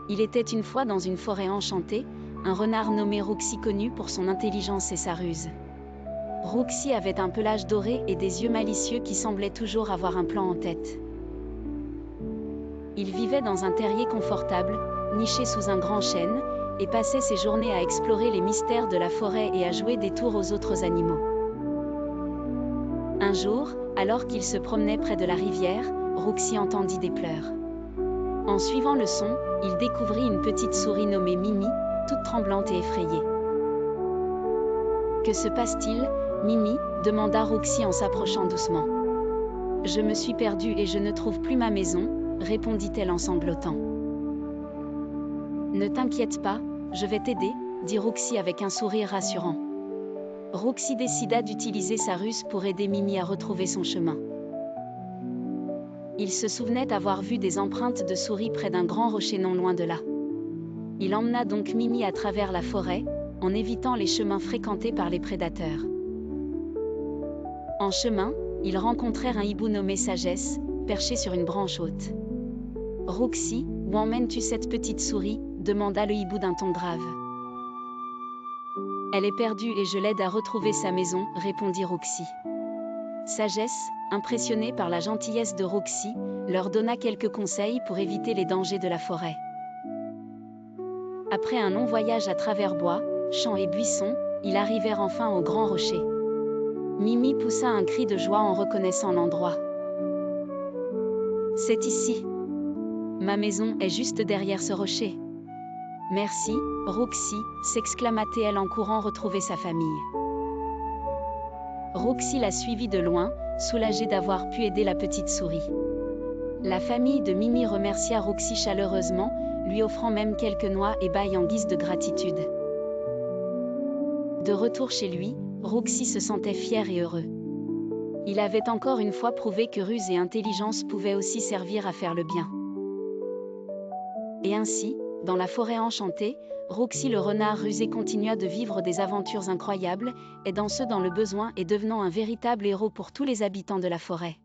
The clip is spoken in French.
Il était une fois dans une forêt enchantée, un renard nommé Roxy connu pour son intelligence et sa ruse. Roxy avait un pelage doré et des yeux malicieux qui semblaient toujours avoir un plan en tête. Il vivait dans un terrier confortable, niché sous un grand chêne, et passait ses journées à explorer les mystères de la forêt et à jouer des tours aux autres animaux. Un jour, alors qu'il se promenait près de la rivière, Roxy entendit des pleurs. En suivant le son, il découvrit une petite souris nommée Mimi, toute tremblante et effrayée. « Que se passe-t-il, Mimi » demanda Roxy en s'approchant doucement. « Je me suis perdue et je ne trouve plus ma maison » répondit-elle en sanglotant. « Ne t'inquiète pas, je vais t'aider » dit Roxy avec un sourire rassurant. Roxy décida d'utiliser sa ruse pour aider Mimi à retrouver son chemin. Il se souvenait avoir vu des empreintes de souris près d'un grand rocher non loin de là. Il emmena donc Mimi à travers la forêt, en évitant les chemins fréquentés par les prédateurs. En chemin, ils rencontrèrent un hibou nommé Sagesse, perché sur une branche haute. « Roxy, où emmènes-tu cette petite souris » demanda le hibou d'un ton grave. « Elle est perdue et je l'aide à retrouver sa maison » répondit Roxy. Sagesse, impressionnée par la gentillesse de Roxy, leur donna quelques conseils pour éviter les dangers de la forêt. Après un long voyage à travers bois, champs et buissons, ils arrivèrent enfin au grand rocher. Mimi poussa un cri de joie en reconnaissant l'endroit. « C'est ici. Ma maison est juste derrière ce rocher. »« Merci, Roxy » s'exclama-t-elle en courant retrouver sa famille. Roxy la suivit de loin, soulagée d'avoir pu aider la petite souris. La famille de Mimi remercia Roxy chaleureusement, lui offrant même quelques noix et bailles en guise de gratitude. De retour chez lui, Roxy se sentait fier et heureux. Il avait encore une fois prouvé que ruse et intelligence pouvaient aussi servir à faire le bien. Et ainsi, dans la forêt enchantée, Roxy le renard rusé continua de vivre des aventures incroyables, aidant ceux dans le besoin et devenant un véritable héros pour tous les habitants de la forêt.